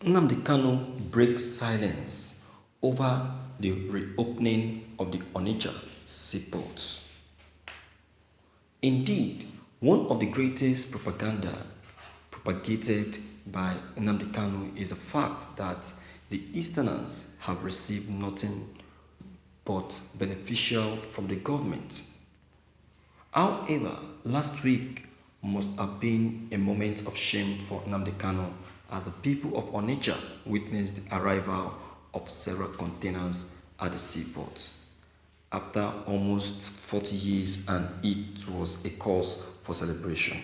Nnamdi Kanu breaks silence over the reopening of the Onitsha seaport. Indeed, one of the greatest propaganda propagated by Nnamdi Kanu is the fact that the Easterners have received nothing but beneficial from the government. However, last week must have been a moment of shame for Nnamdi Kanu as the people of Onitsha witnessed the arrival of several containers at the seaport after almost 40 years, and it was a cause for celebration.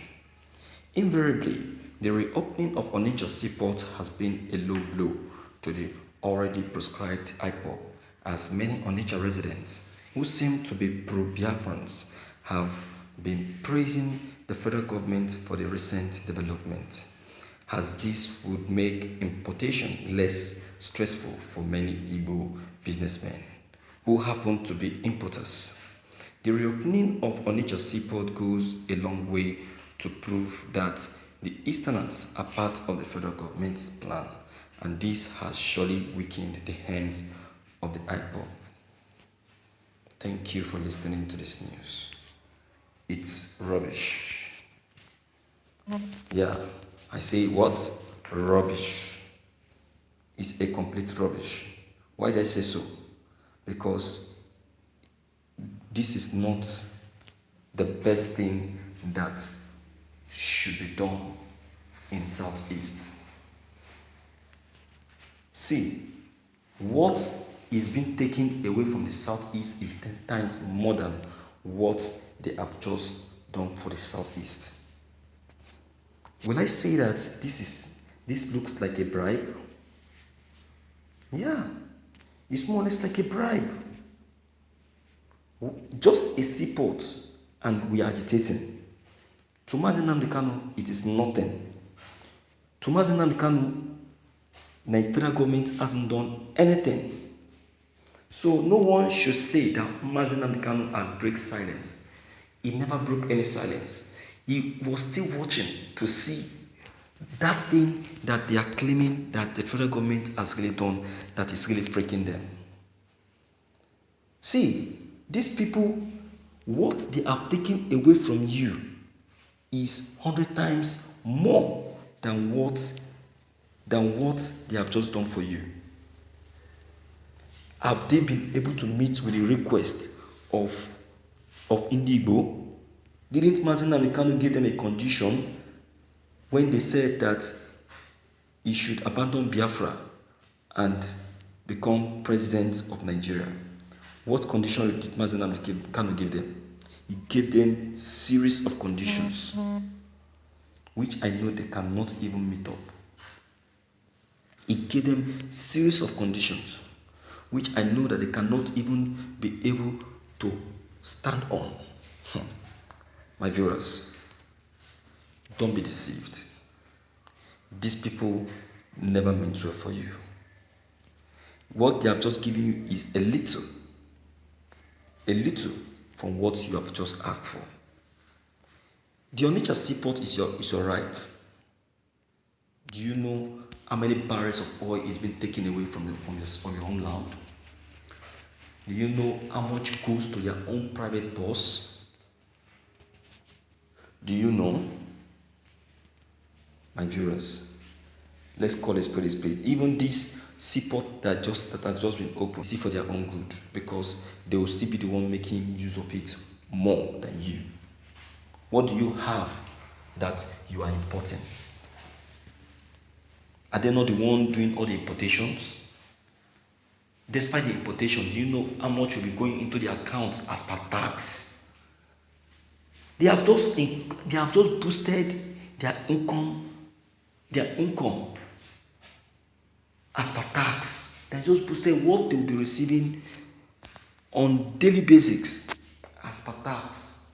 Invariably, the reopening of Onitsha seaport has been a low blow to the already proscribed IPOB, as many Onitsha residents who seem to be pro-Biafrans have been praising the federal government for the recent development, as this would make importation less stressful for many Igbo businessmen who happen to be importers. The reopening of Onitsha seaport goes a long way to prove that the Easterners are part of the federal government's plan, and this has surely weakened the hands of the IPOB. Thank you for listening to this news. It's rubbish. Yeah, I say what? Rubbish. It's a complete rubbish. Why did I say so? Because this is not the best thing that should be done in Southeast. See, what is being taken away from the Southeast is 10 times more than what they have just done for the Southeast. Will I say that this looks like a bribe? Yeah, it's more or less like a bribe. Just a seaport and we are agitating. To Mazi Nnamdi Kanu, it is nothing. To Mazi Nnamdi Kanu, Nigeria government hasn't done anything. So no one should say that Mazi Nnamdi Kanu has break silence. He never broke any silence. He was still watching to see that thing that they are claiming that the federal government has really done that is really freaking them. See, these people, what they have taken away from you is 100 times more than what they have just done for you. Have they been able to meet with the request of Indigo? Didn't Mazi Nnamdi Kanu give them a condition when they said that he should abandon Biafra and become president of Nigeria? What condition did Mazi Nnamdi Kanu give them? He gave them series of conditions, which I know they cannot even meet up. He gave them series of conditions, which I know that they cannot even be able to stand on. My viewers, don't be deceived. These people never meant well for you. What they have just given you is a little from what you have just asked for. The Onitsha seaport is your right. Do you know how many barrels of oil is being taken away from your own land? Do you know how much goes to their own private boss? Do you know? My viewers, let's call a spade a spade. Even this seaport that has just been opened, see for their own good, because they will still be the one making use of it more than you. What do you have that you are importing? Are they not the one doing all the importations? Despite the importation, do you know how much will be going into the accounts as per tax? They have just boosted their income as per tax. They just boosted what they will be receiving on daily basis as per tax.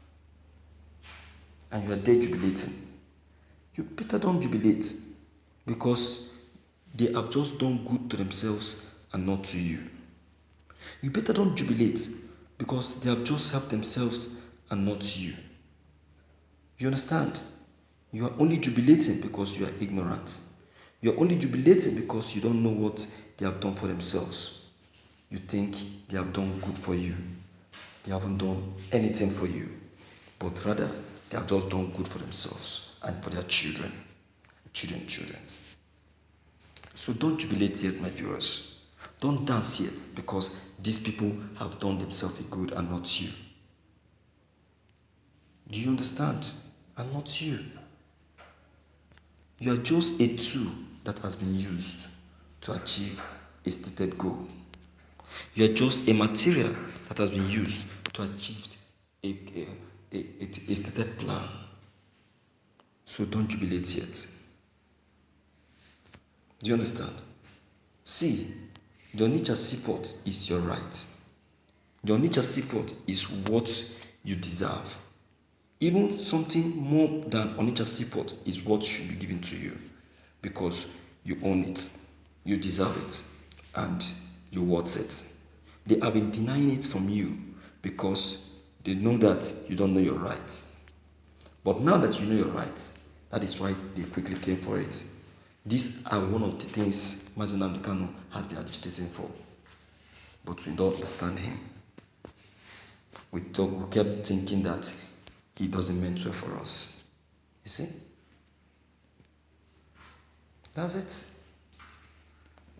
And you are there jubilating. You better don't jubilate, because they have just done good to themselves and not to you. You better don't jubilate, because they have just helped themselves and not you. You understand? You are only jubilating because you are ignorant. You're only jubilating because you don't know what they have done for themselves. You think they have done good for you. They haven't done anything for you, but rather they have just done good for themselves and for their children, children. So don't jubilate yet, my viewers. Don't dance yet because these people have done themselves a good and not you. Do you understand? And not you. You are just a tool that has been used to achieve a stated goal. You are just a material that has been used to achieve a stated plan. So don't jubilate yet. Do you understand? See, the Onitsha Seaport is your right. The Onitsha Seaport is what you deserve. Even something more than Onitsha Seaport is what should be given to you because you own it, you deserve it, and you worth it. They have been denying it from you because they know that you don't know your rights. But now that you know your rights, that is why they quickly came for it. These are one of the things Mazi Nnamdi Kanu has been agitating for. But we don't understand him. We kept thinking that he doesn't mean well for us. You see? That's it.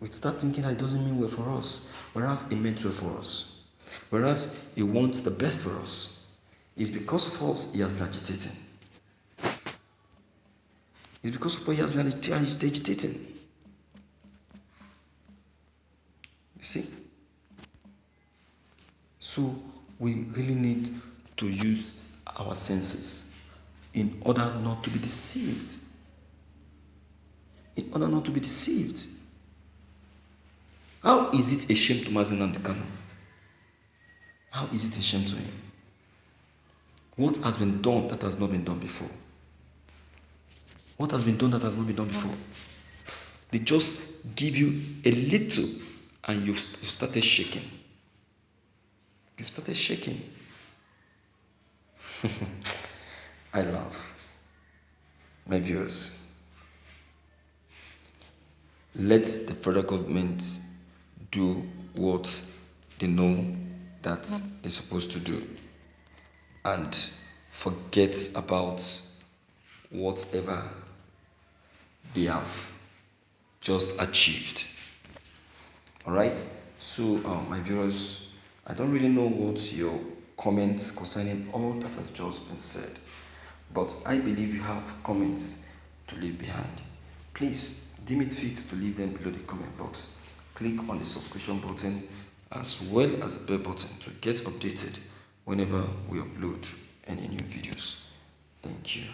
We start thinking that he doesn't mean well for us, whereas he meant well for us. Whereas he wants the best for us. It's because of us he has been agitating. It's because of what he has been agitating. You see? So we really need to use our senses in order not to be deceived. In order not to be deceived. How is it a shame to Mazi Nnamdi Kanu? How is it a shame to him? What has been done that has not been done before? What has been done that has not been done before? They just give you a little and you've started shaking. You started shaking. I laugh. My viewers, let the federal government do what they know that they're supposed to do and forget about whatever they have just achieved. All right, so my viewers, I don't really know what's your comments concerning all that has just been said, but I believe you have comments to leave behind. Please deem it fit to leave them below the comment box. Click on the subscription button as well as the bell button to get updated whenever we upload any new videos. Thank you.